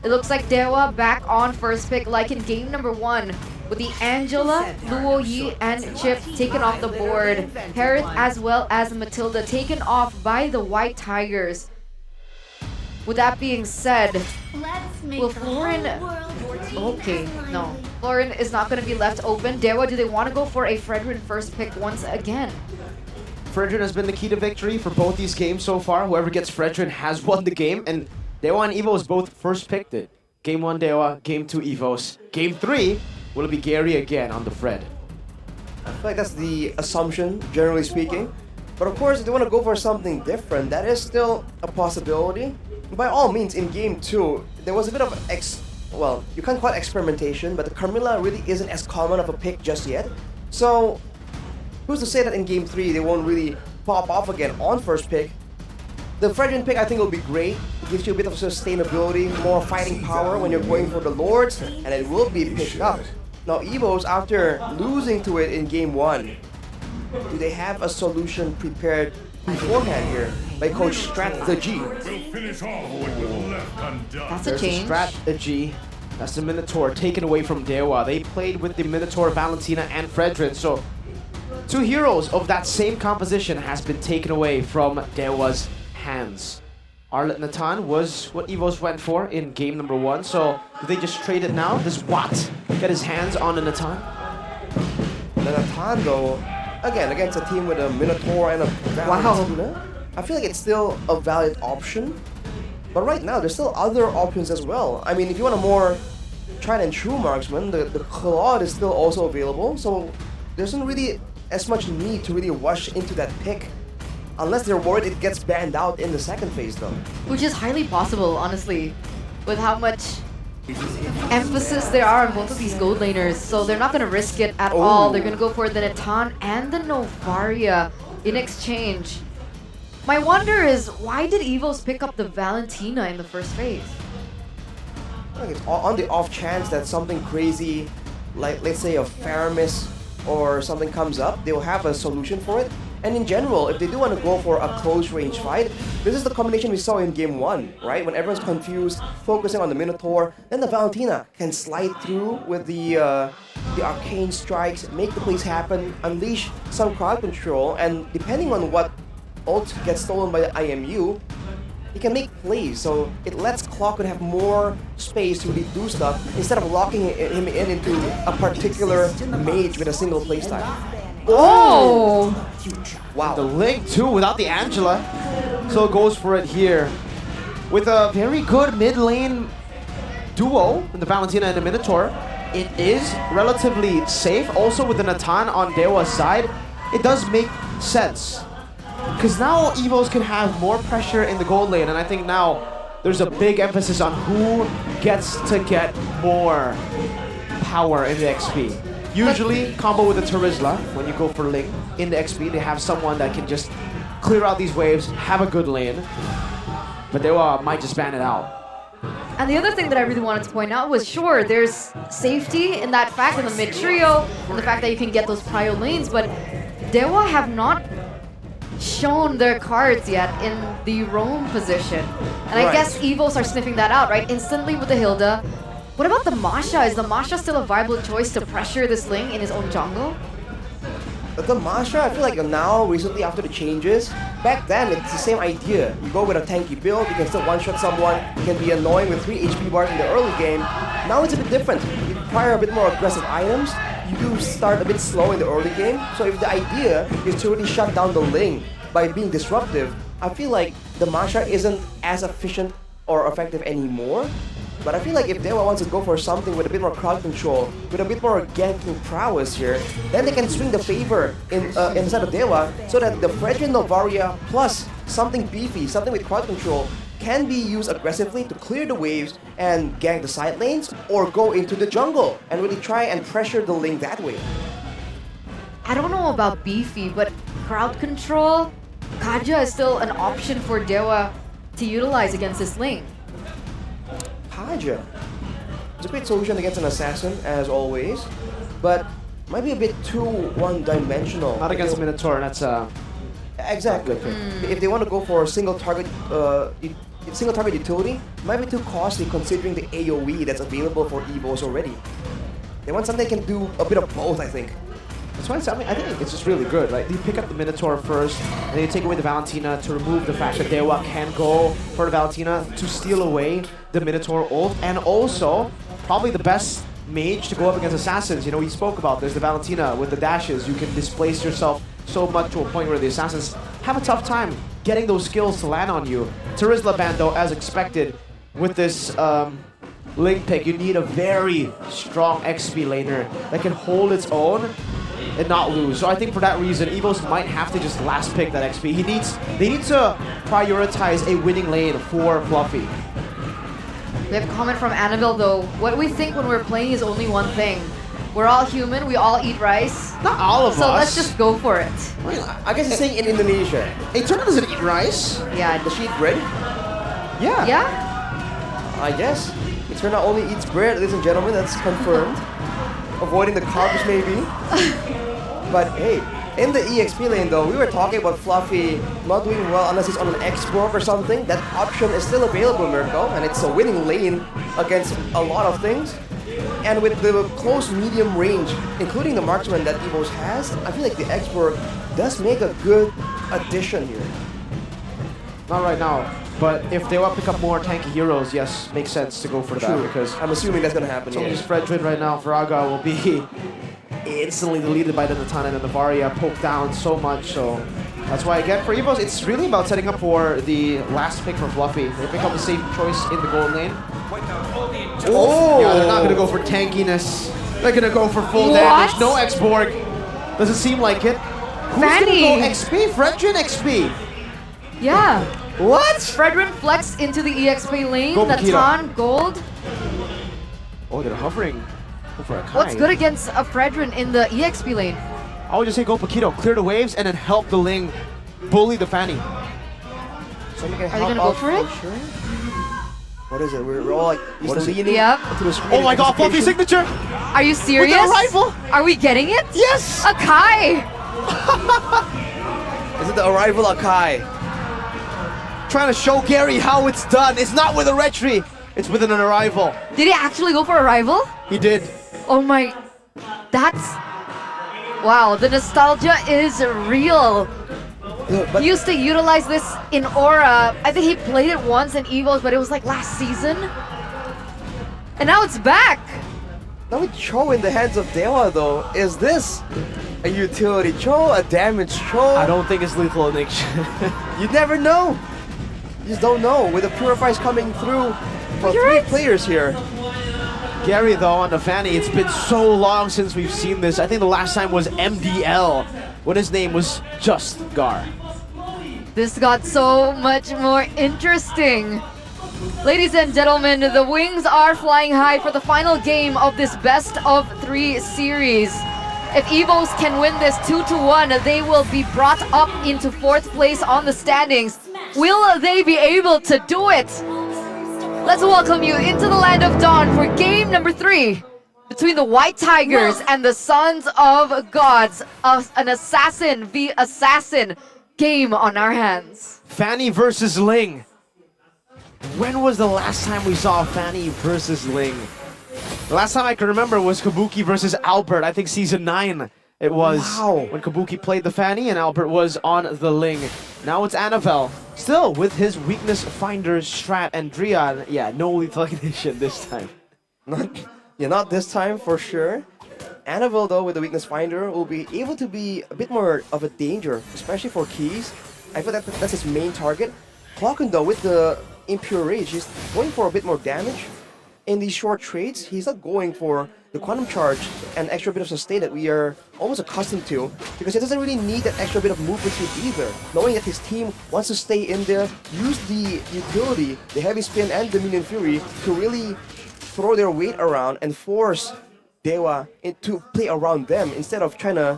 It looks like DEWA back on first pick like in game number 1 with the Angela, Luo Yi, and Chip taken off the board. Harith as well as Matilda taken off by the White Tigers. With that being said, will Florin... Okay, no. Florin is not going to be left open. DEWA, do they want to go for a Fredrin first pick once again? Fredrin has been the key to victory for both these games so far. Whoever gets Fredrin has won the game, and DEWA and EVOS both first picked it. Game 1 DEWA, Game 2 EVOS. Game 3, will it be Gary again on the Fred? I feel like that's the assumption, generally speaking. But of course, if they want to go for something different, that is still a possibility. By all means, in Game 2, there was a bit of well, you can't call it experimentation, but the Carmilla really isn't as common of a pick just yet. So, who's to say that in Game 3 they won't really pop off again on first pick? The Fredrin pick I think will be great. It gives you a bit of sustainability, more fighting power when you're going for the Lords, and it will be picked up. Now EVOS, after losing to it in Game 1, do they have a solution prepared beforehand here by Coach Strategy? That's a There's change. Strategy. That's the Minotaur taken away from DEWA. They played with the Minotaur, Valentina, and Fredrin, so 2 heroes of that same composition has been taken away from DEWA's hands. Arlet Natan was what EVOS went for in game number 1, so do they just trade it now? Does Watt get his hands on a Natan? The Natan though, again, against a team with a Minotaur and a Valentina, I feel like it's still a valid option. But right now, there's still other options as well. I mean, if you want a more tried and true marksman, the Claude is still also available, so there isn't really as much need to really rush into that pick. Unless they're worried it gets banned out in the second phase though. Which is highly possible, honestly, with how much emphasis there are on both of these gold laners. So they're not going to risk it at all. They're going to go for the Natan and the Novaria in exchange. My wonder is, why did EVOS pick up the Valentina in the first phase? I think it's on the off chance that something crazy, like let's say a Faramis or something comes up, they'll have a solution for it. And in general, if they do want to go for a close range fight, this is the combination we saw in Game 1, right? When everyone's confused, focusing on the Minotaur, then the Valentina can slide through with the arcane strikes, make the plays happen, unleash some crowd control, and depending on what ult gets stolen by the IMU, he can make plays, so it lets Clockwood have more space to really do stuff instead of locking him in into a particular mage with a single playstyle. Oh! Wow. The Link too without the Angela. So goes for it here. With a very good mid lane duo in the Valentina and the Minotaur. It is relatively safe. Also with the Natan on DEWA's side, it does make sense. Because now EVOS can have more pressure in the gold lane, and I think now there's a big emphasis on who gets to get more power in the XP. Usually, combo with the Terizla, when you go for Ling in the XP, they have someone that can just clear out these waves, have a good lane, but they might just ban it out. And the other thing that I really wanted to point out was, sure, there's safety in that fact in the mid trio, and the fact that you can get those prio lanes, but DEWA have not shown their cards yet in the roam position. And I guess EVOS are sniffing that out, right? Instantly with the Hilda. What about the Masha? Is the Masha still a viable choice to pressure this Ling in his own jungle? The Masha, I feel like now, recently after the changes, back then it's the same idea. You go with a tanky build, you can still one-shot someone, you can be annoying with 3 HP bars in the early game. Now it's a bit different. You require a bit more aggressive items, you do start a bit slow in the early game, so if the idea is to really shut down the Ling by being disruptive, I feel like the Masha isn't as efficient or effective anymore. But I feel like if DEWA wants to go for something with a bit more crowd control, with a bit more ganking prowess here, then they can swing the favor inside of DEWA so that the Fredrin Novaria plus something beefy, something with crowd control, can be used aggressively to clear the waves and gank the side lanes or go into the jungle and really try and pressure the Ling that way. I don't know about beefy, but crowd control, Kaja is still an option for DEWA to utilize against this Ling. Kaja. It's a great solution against an assassin, as always, but might be a bit too one-dimensional. Not against Minotaur, that's Exactly. If they want to go for a single target single target utility might be too costly considering the AoE that's available for EVOS already. They want something that can do a bit of both, I think. That's why I think it's just really good, right? You pick up the Minotaur first, and then you take away the Valentina to remove the fact that DEWA can go for the Valentina to steal away the Minotaur ult, and also probably the best mage to go up against assassins. You know, we spoke about this, the Valentina with the dashes. You can displace yourself so much to a point where the assassins have a tough time getting those skills to land on you. Terizla Bando, as expected, with this Link pick, you need a very strong XP laner that can hold its own and not lose. So I think for that reason, EVOS might have to just last pick that XP. They need to prioritize a winning lane for Fluffy. We have a comment from Annabelle though. What we think when we're playing is only one thing. We're all human, we all eat rice. Not all of us. So let's just go for it. I guess it's saying in Indonesia. Eternal doesn't eat rice. Yeah. Does she eat bread? Yeah. Yeah? I guess. Eternal only eats bread, ladies and gentlemen, that's confirmed. Avoiding the carbs maybe. But hey, in the EXP lane though, we were talking about Fluffy not doing well unless he's on an X-Borg or something. That option is still available, Mirko, and it's a winning lane against a lot of things. And with the close medium range, including the marksman that EVOS has, I feel like the X-Borg does make a good addition here. Not right now, but if they want to pick up more tanky heroes, yes, makes sense to go for that. True, Because I'm assuming that's gonna happen so here. just Fredrin right now, Faraga will be instantly deleted by the Natana and the Varia, poked down so much, so that's why again for EVOS, it's really about setting up for the last pick for Fluffy. They pick up the safe choice in the gold lane. Oh! Yeah, they're not gonna go for tankiness. They're gonna go for full What? damage. No X-Borg. Doesn't seem like it. Who's Fanny. gonna go XP? Fredrin XP. Yeah. What? Fredrin flex into the EXP lane, Go the Makita. Tan gold. Oh, they're hovering. Go for a Kai. What's good against a Fredrin in the EXP lane? I would just say go Paquito, clear the waves, and then help the Ling bully the Fanny. So we can Are they help gonna go out for it? Sure. What is it? We're all like What is it? leaning Yep. to the screen. Oh my god, Fluffy signature! Are you serious? arrival? Are we getting it? Yes! A Kai! Is it the arrival Akai? Trying to show Gary how it's done. It's not with a retry, it's with an arrival. Did he actually go for a rival? He did. Oh my... That's... Wow, the nostalgia is real. But He used to utilize this in Aura. I think he played it once in EVOS, but it was like last season. And now it's back. now with Cho in the hands of DEWA though, is this a utility Cho, a damage Cho? I don't think it's lethal addiction. You never know. You just don't know. With the Purifiers coming through for You're three right. players here. Gary though on the Fanny, it's been so long since we've seen this. I think the last time was MDL when his name was just Gar. This got so much more interesting. Ladies and gentlemen, the wings are flying high for the final game of this best of 3 series. If EVOS can win this 2-1, they will be brought up into 4th place on the standings. Will they be able to do it? Let's welcome you into the land of dawn for game number 3 between the White Tigers and the Sons of Gods. An assassin v assassin game on our hands. Fanny versus Ling. When was the last time we saw Fanny versus Ling? The last time I can remember was Kabuki versus Albert. I think season 9 it was. Wow. When Kabuki played the Fanny and Albert was on the Ling. Now it's Annabelle. Still with his weakness finder strat and Drian. Yeah, no lethal ignition this time. Not this time for sure. Annabelle though with the weakness finder will be able to be a bit more of a danger, especially for keys. I feel that that's his main target. Clocken though with the Impure Rage, he's going for a bit more damage. In these short trades, he's not going for the Quantum Charge and extra bit of sustain that we are almost accustomed to, because he doesn't really need that extra bit of movement speed either. Knowing that his team wants to stay in there, use the utility, the Heavy Spin and the Minion Fury to really throw their weight around and force DEWA to play around them instead of trying to,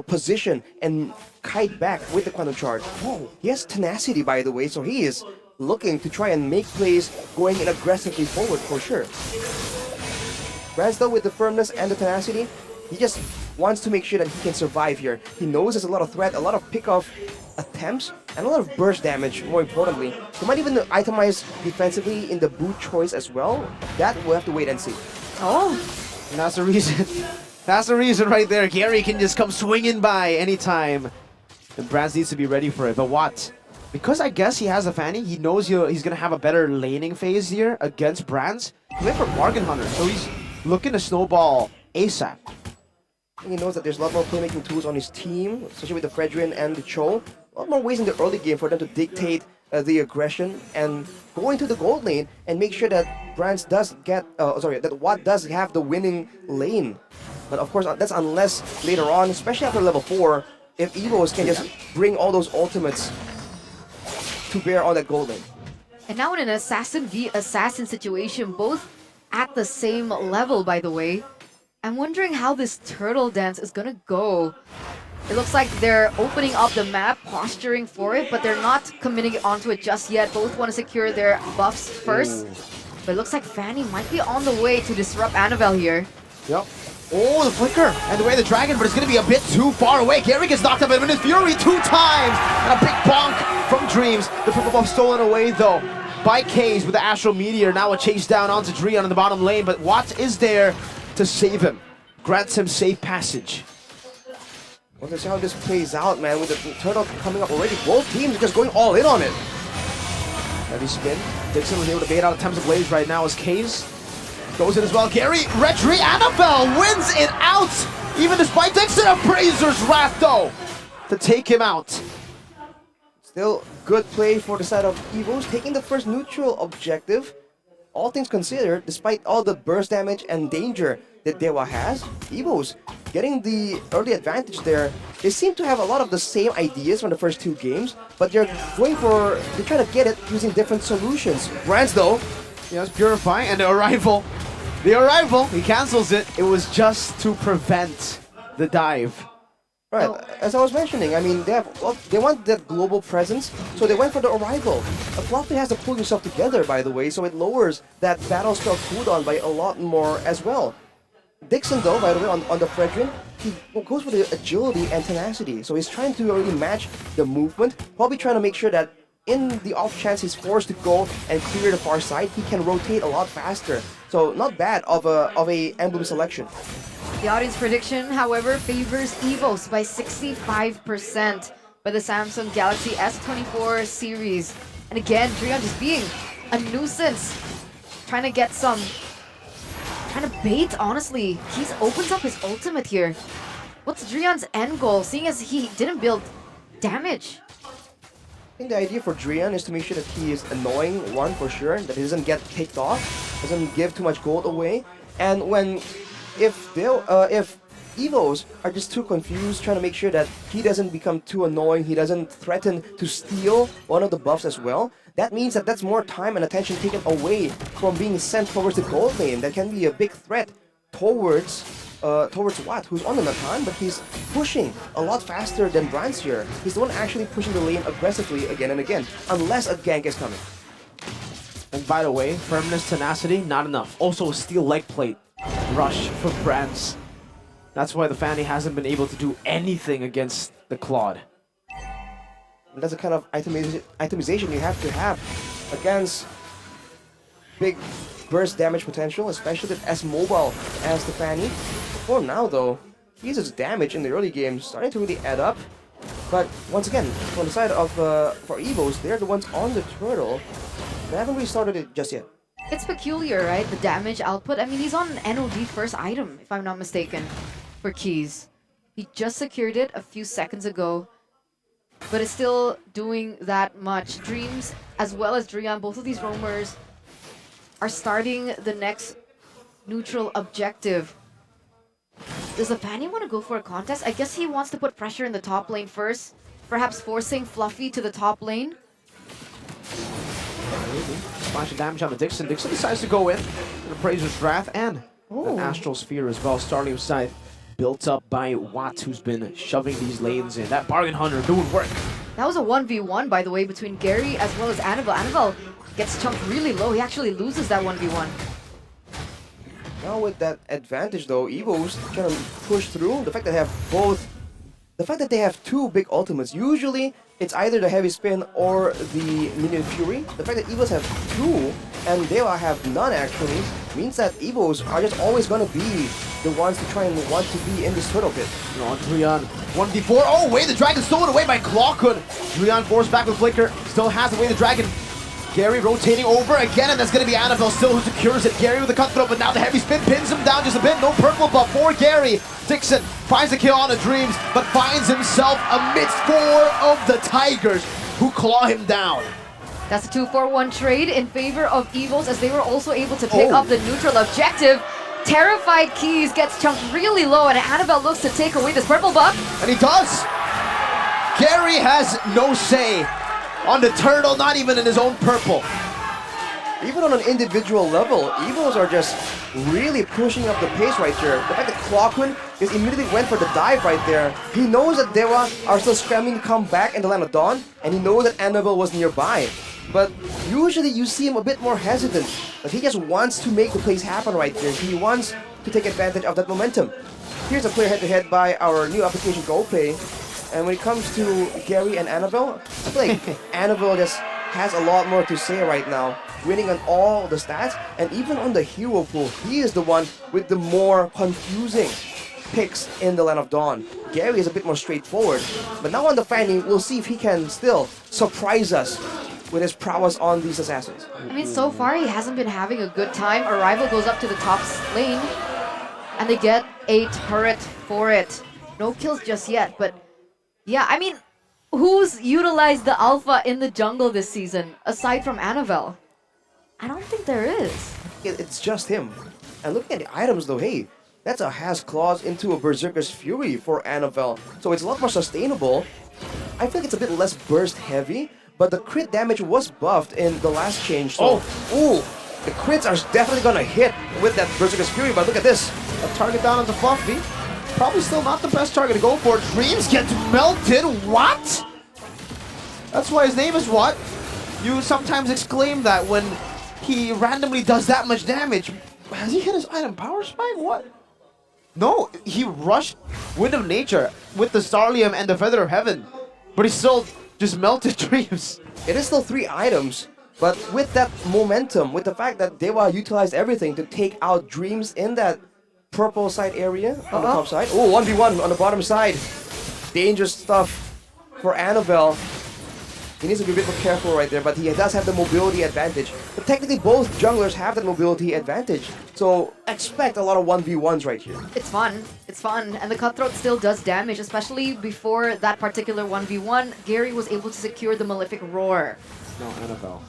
position and kite back with the Quantum Charge. Whoa, he has tenacity by the way, so he is looking to try and make plays going in aggressively forward for sure. Raz though with the firmness and the tenacity, he just wants to make sure that he can survive here. He knows there's a lot of threat, a lot of pick-off attempts and a lot of burst damage, more importantly. They might even itemize defensively in the boot choice as well. That we'll have to wait and see. Oh, And that's the reason. That's the reason right there. Gary can just come swinging by anytime. And Brands needs to be ready for it. But what? Because I guess he has a Fanny, he knows he's going to have a better laning phase here against Brands. He went for Bargain Hunter, so he's looking to snowball ASAP. He knows that there's a lot more playmaking tools on his team, especially with the Fredrin and the Cho. A lot more ways in the early game for them to dictate the aggression and go into the gold lane and make sure that Brands does get, that Watt does have the winning lane. But of course, that's unless later on, especially after level 4, if EVOS can just bring all those ultimates to bear on that gold lane. and now in an assassin v assassin situation, both at the same level, by the way. I'm wondering how this turtle dance is gonna go. It looks like they're opening up the map, posturing for it, but they're not committing onto it just yet. Both want to secure their buffs first. But it looks like Fanny might be on the way to disrupt Annabelle here. Yep. Oh, the flicker and the way the dragon, but it's going to be a bit too far away. Gary gets knocked up in his fury 2 times. And a big bonk from Dreams. The purple buff stolen away, though, by Kaze with the Astral Meteor. Now a chase down onto Dreon in the bottom lane, but Watt is there to save him. Grants him safe passage. Well, let's see how this plays out, man, with the turtle coming up already. Both teams are just going all in on it. Heavy spin. Dixon was able to bait out attempts of Blaze right now as Kaze goes in as well. Gary, Retri, Annabelle wins it out! Even despite Dixon, a Brazer's Wrath, though, to take him out. Still good play for the side of EVOS, taking the first neutral objective. All things considered, despite all the burst damage and danger that DEWA has, EVOS getting the early advantage there. They seem to have a lot of the same ideas from the first 2 games, but they're trying to get it using different solutions. Brands, though, Yes, Purify, and the arrival. The arrival, he cancels it. It was just to prevent the dive. right, as I was mentioning, I mean, they want that global presence, so they went for the arrival. Fluffy has to pull himself together, by the way, so it lowers that battle spell cooldown by a lot more as well. Dixon, though, by the way, on the Fredrin, he goes for the agility and tenacity, so he's trying to really match the movement, probably trying to make sure that in the off chance he's forced to go and clear the far side, he can rotate a lot faster. So not bad of a emblem selection. The audience prediction, however, favors EVOS by 65% by the Samsung Galaxy S24 series. And again, Dreon just being a nuisance, trying to bait, honestly. He opens up his ultimate here. What's Dreon's end goal, seeing as he didn't build damage? I think the idea for Dreon is to make sure that he is annoying, one for sure, that he doesn't get kicked off, doesn't give too much gold away, and if EVOs are just too confused, trying to make sure that he doesn't become too annoying, he doesn't threaten to steal one of the buffs as well, that means that that's more time and attention taken away from being sent towards the gold lane. That can be a big threat towards Watt, who's on the Natan, but he's pushing a lot faster than Brands here. He's the one actually pushing the lane aggressively again and again, unless a gank is coming. And by the way, firmness, tenacity, not enough. Also a steel leg plate rush for Brands. That's why the Fanny hasn't been able to do anything against the Claude. And that's the kind of itemization you have to have against big burst damage potential, especially with as mobile as the Fanny. For now, though, Kiza's damage in the early game starting to really add up. But once again, from the side of for EVOS, they're the ones on the turtle. They haven't really started it just yet. It's peculiar, right? The damage output. I mean, he's on an NOD first item, if I'm not mistaken, for Keys. He just secured it a few seconds ago, but it's still doing that much. Dreams, as well as Dreon, both of these roamers are starting the next neutral objective. Does the Fanny want to go for a contest? I guess he wants to put pressure in the top lane first, perhaps forcing Fluffy to the top lane. Splash of damage on the Dixon. Dixon decides to go in. The Appraiser's Wrath and an Astral Sphere as well. Starting Scythe built up by Watt, who's been shoving these lanes in. That Bargain Hunter doing work. That was a 1v1, by the way, between Gary as well as Annabelle. Annabelle gets chunked really low. He actually loses that 1v1. Now with that advantage, though, EVOS trying to push through. The fact that they have two big ultimates. Usually, it's either the heavy spin or the minion fury. The fact that EVOS have 2 and DEWA have none actually means that EVOS are just always gonna be the ones to try and want to be in this turtle pit. On Drian, 1v4. Oh, wait, the dragon stolen away by Clawhood. Drian forced back with Flicker, still has away the dragon. Gary rotating over again, and that's going to be Annabelle still who secures it. Gary with the cutthroat, but now the heavy spin pins him down just a bit. No purple buff for Gary. Dixon finds the kill on the Dreams, but finds himself amidst 4 of the Tigers who claw him down. That's a 2-4-1 trade in favor of EVOS as they were also able to pick up the neutral objective. Terrified Keys gets chunked really low, and Annabelle looks to take away this purple buff. And he does. Gary has no say on the turtle, not even in his own purple. Even on an individual level, EVOS are just really pushing up the pace right here. The fact that Clawhood just immediately went for the dive right there. He knows that DEWA are still scrambling to come back in the Land of Dawn, and he knows that Annabelle was nearby. But usually you see him a bit more hesitant. But he just wants to make the plays happen right there. He wants to take advantage of that momentum. Here's a clear head-to-head by our new application GoPay. And when it comes to Gary and Annabelle, I feel like Annabelle just has a lot more to say right now, winning on all the stats, and even on the hero pool, he is the one with the more confusing picks in the Land of Dawn. Gary is a bit more straightforward, but now on the Fanny, we'll see if he can still surprise us with his prowess on these assassins. I mean, so far he hasn't been having a good time. Arrival goes up to the top lane, and they get a turret for it. No kills just yet, but yeah, I mean, who's utilized the alpha in the jungle this season, aside from Annabelle? I don't think there is. It's just him. And looking at the items though, hey, that's a Has Claws into a Berserker's Fury for Annabelle. So it's a lot more sustainable. I feel like it's a bit less burst heavy, but the crit damage was buffed in the last change. So, the crits are definitely gonna hit with that Berserker's Fury, but look at this. A target down onto Fluffy. Probably still not the best target to go for. Dreams gets melted. What? That's why his name is what? You sometimes exclaim that when he randomly does that much damage. Has he hit his item power spike? What? No, he rushed Wind of Nature with the Starlium and the Feather of Heaven, but he still just melted Dreams. It is still 3 items, but with that momentum, with the fact that DEWA utilized everything to take out Dreams in that purple side area on the top side. Oh, 1v1 on the bottom side. Dangerous stuff for Annabelle. He needs to be a bit more careful right there, but he does have the mobility advantage. But technically both junglers have that mobility advantage. So expect a lot of 1v1s right here. It's fun. It's fun. And the Cutthroat still does damage, especially before that particular 1v1. Gary was able to secure the Malefic Roar. No, Annabelle.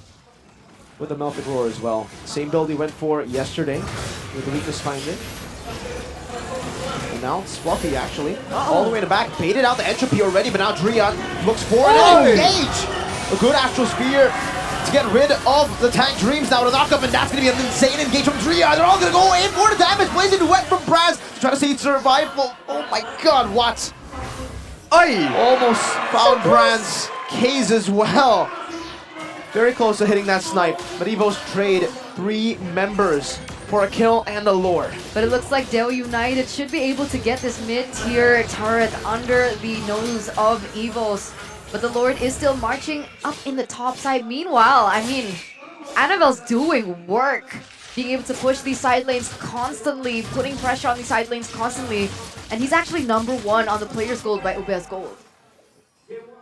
With the Malefic Roar as well. Same build he went for yesterday with the Weakness Finder. And now it's Fluffy actually. All the way in the back. Baited out the entropy already, but now Drian looks for it and engage! A good Astral Spear to get rid of the tank Dreams now to knock up, and that's going to be an insane engage from Drian. They're all going to go in for the damage. Blazing Duet from Braz to try to see survival. Oh my god, what? Almost found Braz K's as well. Very close to hitting that snipe, but EVOS trade 3 members for a kill and a lord. But it looks like DEWA United should be able to get this mid-tier turret under the nose of EVOS. But the Lord is still marching up in the top side. Meanwhile, I mean, Annabelle's doing work. Being able to push these side lanes constantly, putting pressure on these side lanes constantly. And he's actually #1 on the player's gold by Ube's gold.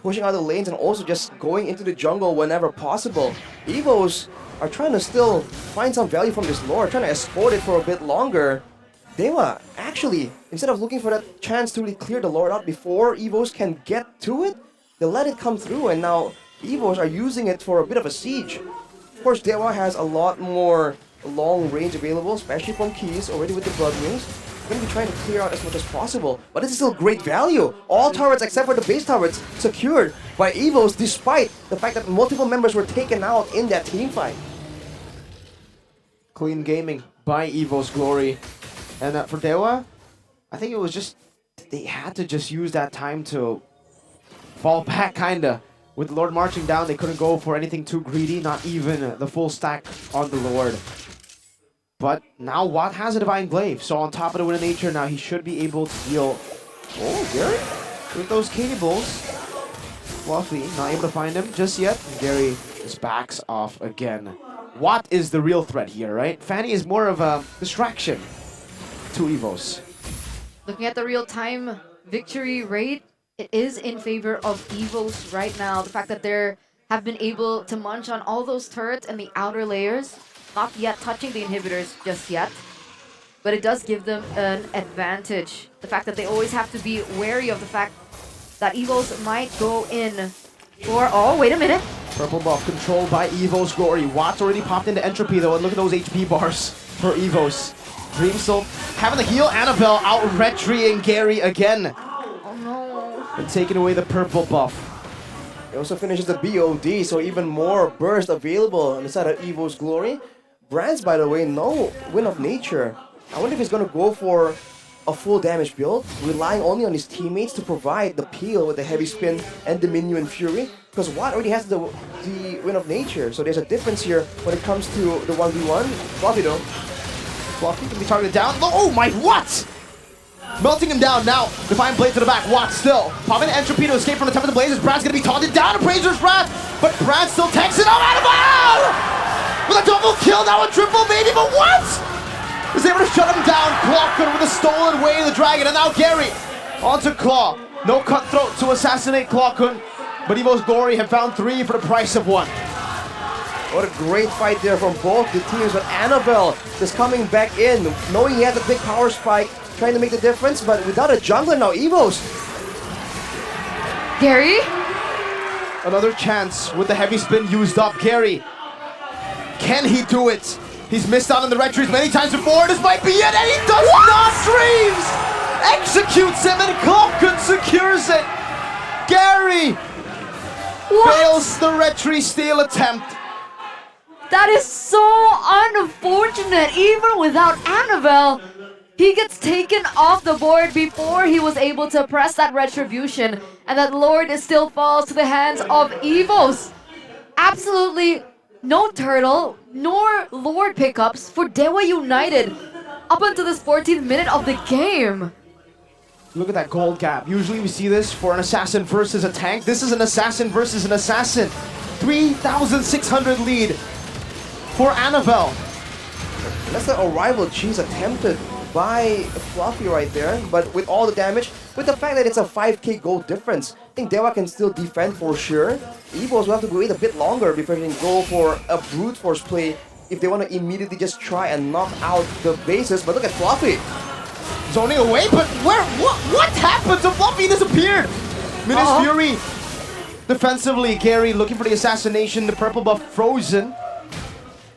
Pushing out the lanes and also just going into the jungle whenever possible. EVOS are trying to still find some value from this lore, trying to exploit it for a bit longer. DEWA, actually, instead of looking for that chance to really clear the lore out before EVOS can get to it, they let it come through, and now EVOS are using it for a bit of a siege. Of course, DEWA has a lot more long range available, especially from Keys, already with the Blood Wings. Going to be trying to clear out as much as possible, but this is still great value. All turrets except for the base turrets secured by EVOS, despite the fact that multiple members were taken out in that team fight. Clean gaming by EVOS Glory. And for DEWA, I think it was just, they had to just use that time to fall back, kinda. With Lord marching down, they couldn't go for anything too greedy, not even the full stack on the Lord. But now Watt has a Divine Glaive, so on top of the Wind of Nature, now he should be able to deal. Oh, Gary? With those cables. Fluffy, not able to find him just yet. Gary just backs off again. Watt is the real threat here, right? Fanny is more of a distraction to EVOS. Looking at the real-time victory rate, it is in favor of EVOS right now. The fact that they have been able to munch on all those turrets and the outer layers, not yet touching the inhibitors just yet, but it does give them an advantage. The fact that they always have to be wary of the fact that EVOS might go in for... Oh, wait a minute. Purple buff controlled by EVOS Glory. Watt's already popped into Entropy though, and look at those HP bars for EVOS. Dream still having the heal. Annabelle out retreeing Gary again. Oh no. And taking away the purple buff. He also finishes the BOD, so even more burst available on the side of EVOS Glory. Brands, by the way, no Wind of Nature. I wonder if he's going to go for a full damage build, relying only on his teammates to provide the peel with the heavy spin and the Minion Fury, because Watt already has the Wind of Nature, so there's a difference here when it comes to the 1v1. Fluffy though. Fluffy can be targeted down. Oh my, what? Melting him down now. Divine Blade to the back. Watt still popping Entropy to escape from the Temple of the Blazers. Brad's gonna be taunted down. Appraiser's Wrath, but Brad still takes it out of bounds! With a double kill, now a triple maybe, but what? Is able to shut him down. Clawkun with a stolen way of the dragon, and now Gary onto Claw. No cutthroat to assassinate Clawkun, but EVOS Glory have found 3 for the price of 1. What a great fight there from both the teams, but Annabelle just coming back in, knowing he has a big power spike, trying to make the difference, but without a jungler now, EVOS. Gary? Another chance with the heavy spin used up. Gary, can he do it? He's missed out on the red trees many times before. This might be it, and he does not. Dreams executes him, and Clawkun secures it. Gary fails the red tree steal attempt. That is so unfortunate. Even without Annabelle, he gets taken off the board before he was able to press that retribution, and that Lord still falls to the hands of EVOS. Absolutely no turtle nor Lord pickups for DEWA United up until this 14th minute of the game. Look at that gold gap. Usually we see this for an assassin versus a tank. This is an assassin versus an assassin. 3,600 lead for Annabelle. That's the arrival cheese attempted by Fluffy right there, but with all the damage, with the fact that it's a 5k gold difference, I think DEWA can still defend for sure. EVOS will have to wait a bit longer before they can go for a brute force play if they want to immediately just try and knock out the bases. But look at Fluffy. Zoning away, but what happened to Fluffy? He disappeared. Midas Fury defensively. Gary looking for the assassination. The purple buff frozen.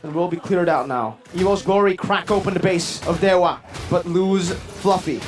And will be cleared out now. EVOS Glory crack open the base of DEWA, but lose Fluffy.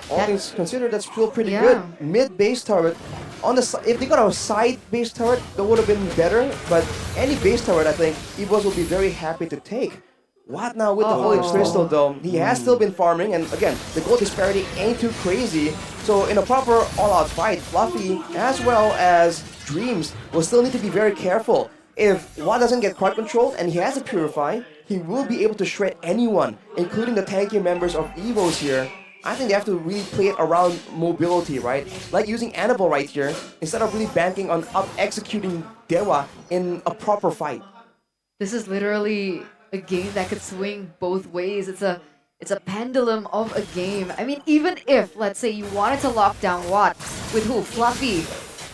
All things considered, that's still pretty good. Mid base turret. On the if they got a side base turret, that would have been better. But any base turret, I think EVOS will be very happy to take. What now with the Holy Crystal though? He has still been farming, and again, the gold disparity ain't too crazy. So in a proper all-out fight, Fluffy as well as Dreams will still need to be very careful. If Watt doesn't get crowd controlled and he has a Purify, he will be able to shred anyone, including the tanky members of EVOS here. I think they have to really play it around mobility, right? Like using Annabelle right here, instead of really banking on executing DEWA in a proper fight. This is literally a game that could swing both ways. It's a pendulum of a game. I mean, even if, let's say, you wanted to lock down Watt with who? Fluffy.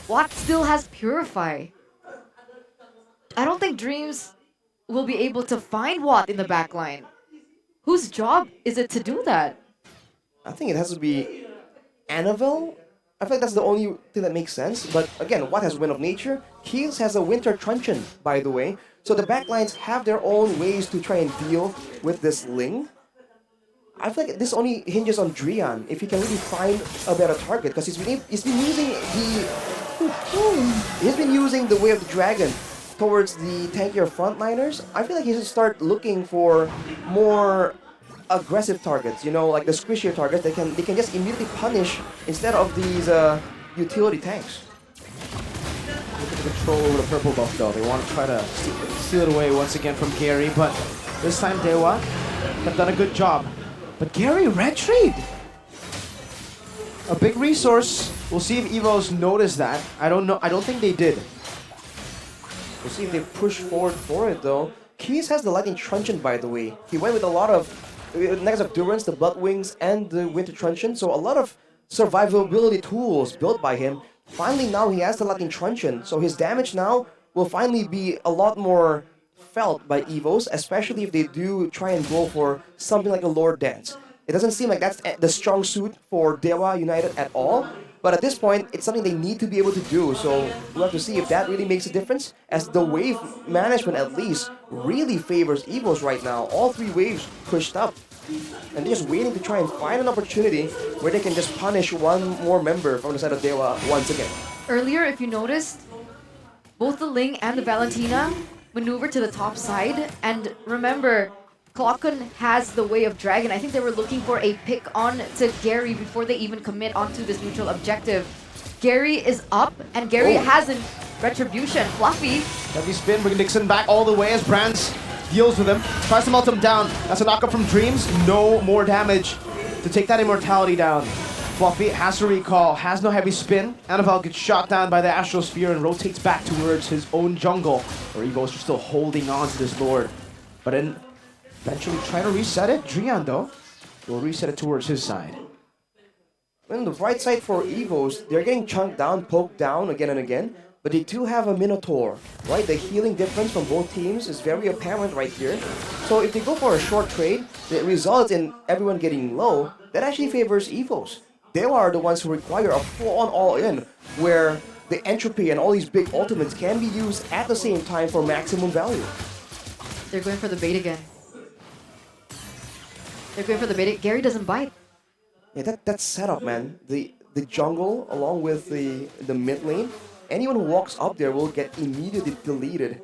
Watt still has Purify. I don't think Dreams will be able to find Watt in the backline. Whose job is it to do that? I think it has to be Annabelle. I feel like that's the only thing that makes sense. But again, Watt has Wind of Nature. Heels has a Winter Truncheon, by the way. So the backlines have their own ways to try and deal with this Ling. I feel like this only hinges on Drian if he can really find a better target, because he's been using the Way of the Dragon towards the tankier frontliners. I feel like he should start looking for more aggressive targets, you know, like the squishier targets they can just immediately punish instead of these utility tanks. Look at the control over the purple buff though. They want to try to steal it away once again from Gary, but this time DEWA have done a good job. But Gary retrieved. A big resource We'll see if EVOS noticed that. I don't know. I don't think they did. We'll see if they push forward for it though. Keys has the Lightning Truncheon, by the way. He went with a lot of negative Durance, the Blood Wings, and the Winter Truncheon. So a lot of survivability tools built by him. Finally now he has the Lightning Truncheon. So his damage now will finally be a lot more felt by EVOS, especially if they do try and go for something like a Lord Dance. It doesn't seem like that's the strong suit for DEWA United at all. But at this point, it's something they need to be able to do. So we'll have to see if that really makes a difference. As the wave management, at least, really favors EVOS right now. All 3 waves pushed up. And they're just waiting to try and find an opportunity where they can just punish one more member from the side of DEWA once again. Earlier, if you noticed, both the Ling and the Valentina maneuver to the top side. And remember, Clocken has the Way of Dragon. I think they were looking for a pick on to Gary before they even commit onto this neutral objective. Gary is up, and Gary has a retribution. Fluffy. Heavy spin, bringing Dixon back all the way as Brands deals with him. Tries to melt him down. That's a knockup from Dreams. No more damage to take that immortality down. Fluffy has to recall, has no heavy spin. Annabelle gets shot down by the Astral Sphere and rotates back towards his own jungle, where EVOS are still holding on to this Lord. But then eventually try to reset it. Drian, though, will reset it towards his side. On the right side for EVOS, they're getting chunked down, poked down again and again. But they do have a Minotaur, right? The healing difference from both teams is very apparent right here. So if they go for a short trade that results in everyone getting low, that actually favors EVOS. They are the ones who require a full-on all-in, where the entropy and all these big ultimates can be used at the same time for maximum value. They're going for the bait again. They're going for the bait. Gary doesn't bite. Yeah, that's setup, man. The jungle along with the mid lane, anyone who walks up there will get immediately deleted.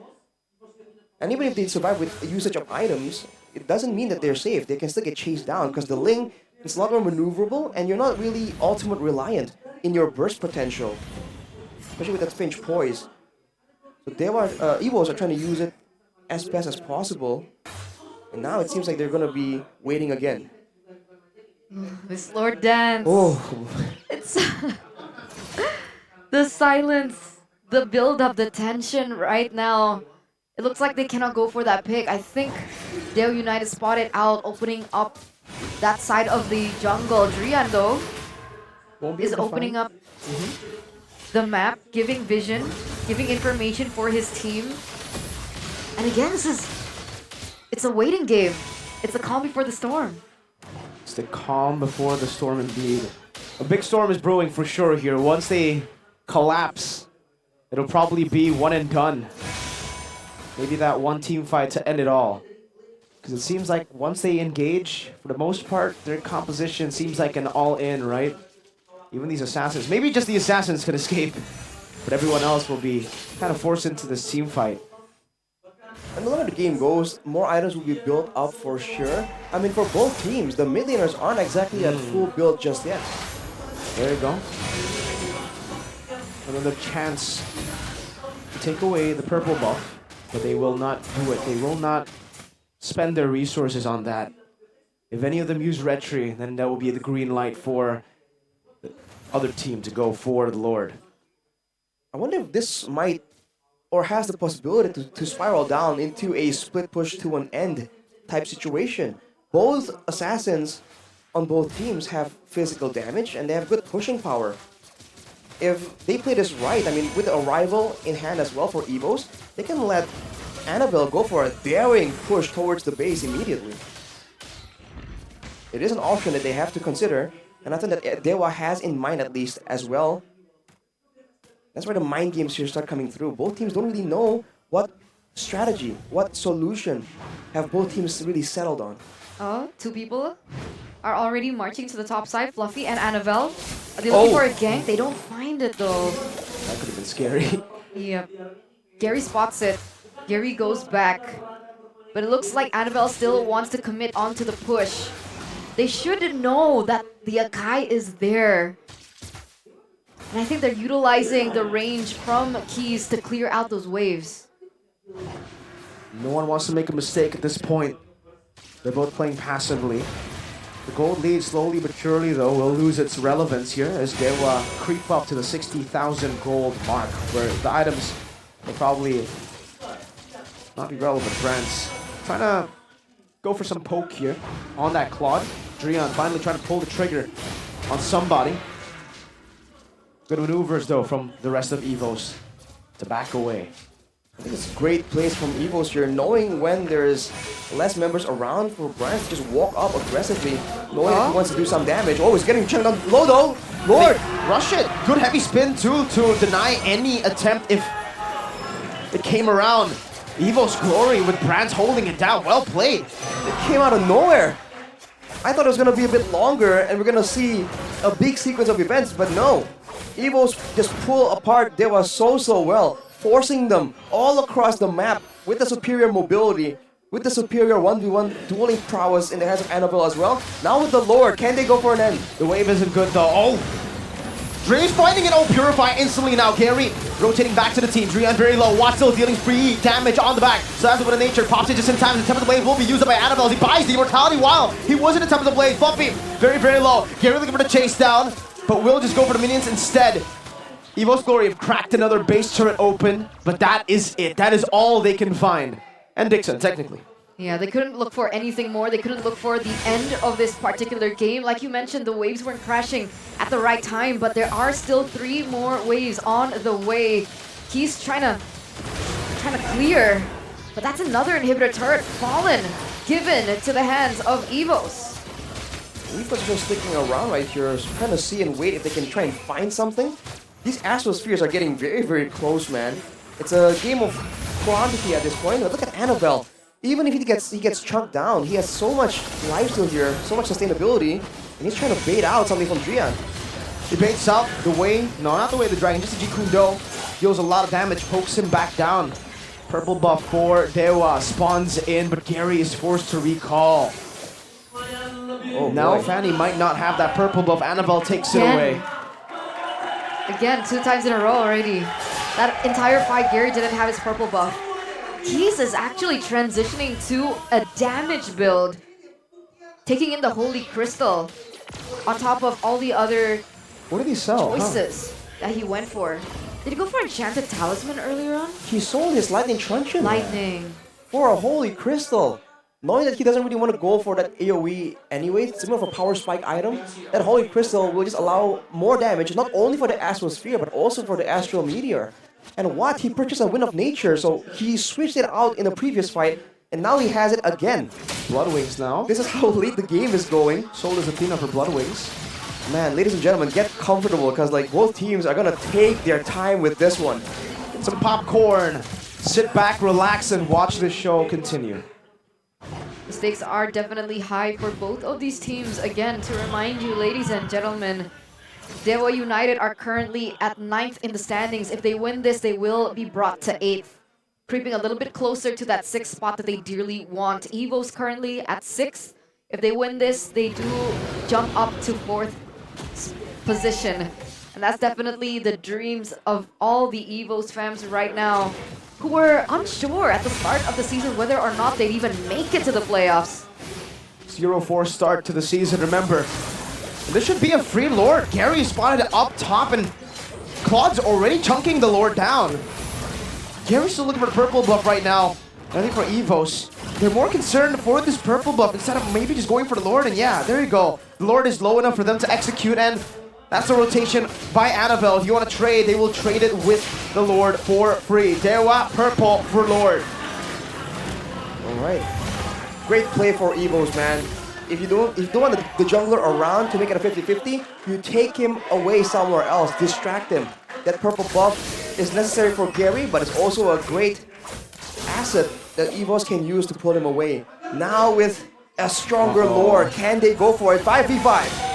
And even if they survive with usage of items, it doesn't mean that they're safe. They can still get chased down because the Ling is a lot more maneuverable and you're not really ultimate reliant in your burst potential. Especially with that Finch Poise. So EVOS are trying to use it as best as possible. And now it seems like they're going to be waiting again. This Lord Dance. Oh. It's the silence, the build up, the tension right now. It looks like they cannot go for that pick. I think DEWA United spotted out, opening up that side of the jungle. Drian, though, is opening up the map, giving vision, giving information for his team. And again, it's a waiting game. It's a calm before the storm. It's the calm before the storm indeed. A big storm is brewing for sure here. Once they collapse, it'll probably be one and done. Maybe that one team fight to end it all. Because it seems like once they engage, for the most part, their composition seems like an all-in, right? Even these assassins. Maybe just the assassins can escape, but everyone else will be kind of forced into this team fight. And the longer the game goes, more items will be built up for sure. I mean, for both teams, the mid laners aren't exactly at full build just yet. There you go. Another chance to take away the purple buff, but they will not do it. They will not spend their resources on that. If any of them use Retri, then that will be the green light for the other team to go for the Lord. I wonder if this might or has the possibility to spiral down into a split push to an end type situation. Both assassins on both teams have physical damage and they have good pushing power. If they play this right, I mean, with the arrival in hand as well for EVOS, they can let Annabelle go for a daring push towards the base immediately. It is an option that they have to consider, and I think that DEWA has in mind at least as well. That's where the mind games here start coming through. Both teams don't really know what strategy, what solution have both teams really settled on. Oh, 2 people are already marching to the top side. Fluffy and Annabelle. Are they looking for a gank? They don't find it though. That could have been scary. Yep. Gary spots it. Gary goes back. But it looks like Annabelle still wants to commit onto the push. They should know that the Akai is there. And I think they're utilizing the range from Keys to clear out those waves. No one wants to make a mistake at this point. They're both playing passively. The gold lead slowly but surely though will lose its relevance here as DEWA creep up to the 60,000 gold mark, where the items will probably not be relevant. Brands trying to go for some poke here on that Claude. Drian finally trying to pull the trigger on somebody. Good maneuvers though from the rest of EVOS to back away. I think it's a great place from EVOS here, knowing when there's less members around for Brands to just walk up aggressively, knowing if he wants to do some damage. Oh, he's getting chunked down low though. Lord! Rush it! Good heavy spin too to deny any attempt if it came around. EVOS Glory with Brands holding it down. Well played. It came out of nowhere. I thought it was going to be a bit longer and we're going to see a big sequence of events, but no. EVOS just pull apart DEWA so well, forcing them all across the map with the superior mobility, with the superior 1v1 dueling prowess in the hands of Annabelle as well. Now with the Lord, can they go for an end? The wave isn't good though. Oh! Dre's finding it. Oh, Purify instantly now. Gary rotating back to the team. Drian very low. Watt still dealing free damage on the back. So that's what a nature pops it just in time. The Temple of the Blade will be used up by Annabelle as he buys the immortality while he was in the Temple of the Blade. Bumpy very low. Gary looking for the chase down, but will just go for the minions instead. EVOS Glory have cracked another base turret open, but that is it. That is all they can find. And Dixon, technically. Yeah, they couldn't look for anything more. They couldn't look for the end of this particular game. Like you mentioned, the waves weren't crashing at the right time, but there are still 3 more waves on the way. He's trying to clear, but that's another inhibitor turret fallen, given to the hands of EVOS. EVOS are just sticking around right here, trying to see and wait if they can try and find something. These Astral Spheres are getting very close, man. It's a game of quantity at this point. But look at Annabelle. Even if he gets chunked down, he has so much lifesteal here, so much sustainability, and he's trying to bait out something from Drian. He baits out the way, no, not the way of the dragon, just the Jikundo. Deals a lot of damage, pokes him back down. Purple buff for DEWA spawns in, but Gary is forced to recall. Oh, now boy. Fanny might not have that purple buff. Annabelle takes it away. Again, 2 times in a row already. That entire fight, Gary didn't have his purple buff. Keys is actually transitioning to a damage build, taking in the Holy Crystal on top of all the other What did he sell? choices that he went for. Did he go for Enchanted Talisman earlier on? He sold his Lightning Truncheon Lightning. for a Holy Crystal. Knowing that he doesn't really want to go for that AoE anyway, it's similar for Power Spike item, that Holy Crystal will just allow more damage, not only for the Astral Sphere, but also for the Astral Meteor. And what? He purchased a Wind of Nature, so he switched it out in the previous fight, and now he has it again. Blood Wings now. This is how late the game is going. Sold as Athena for Blood Wings. Man, ladies and gentlemen, get comfortable, because like both teams are gonna take their time with this one. Get some popcorn. Sit back, relax, and watch this show continue. The stakes are definitely high for both of these teams. Again, to remind you, ladies and gentlemen, DEWA United are currently at 9th in the standings. If they win this, they will be brought to 8th, creeping a little bit closer to that 6th spot that they dearly want. EVOS currently at 6th. If they win this, they do jump up to 4th position. And that's definitely the dreams of all the EVOS fans right now, who were unsure at the start of the season whether or not they'd even make it to the playoffs. 0-4 start to the season, remember. This should be a free Lord. Gary spotted it up top, and Claude's already chunking the Lord down. Gary's still looking for the purple buff right now. I think for EVOS, they're more concerned for this purple buff instead of maybe just going for the Lord, and yeah, there you go. The Lord is low enough for them to execute, and that's the rotation by Annabelle. If you want to trade, they will trade it with the Lord for free. DEWA, purple for Lord. Alright. Great play for EVOS, man. If you don't want the jungler around to make it a 50-50, you take him away somewhere else, distract him. That purple buff is necessary for Gary, but it's also a great asset that EVOS can use to pull him away. Now with a stronger Lord, can they go for it? 5v5.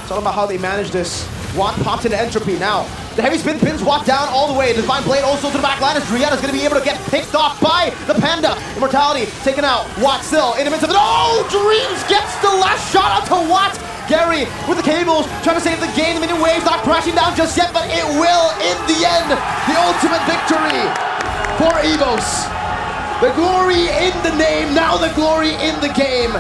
It's all about how they manage this. Watt popped into Entropy now. The heavy spin pins Watt down all the way. The Divine Blade also to the back line as Drian is going to be able to get picked off by the Panda. Immortality taken out. Watt still in the midst of it. Oh! Dreams gets the last shot out to Watt. Gary with the cables trying to save the game. The minion waves not crashing down just yet, but it will in the end. The ultimate victory for EVOS. The glory in the name, now the glory in the game.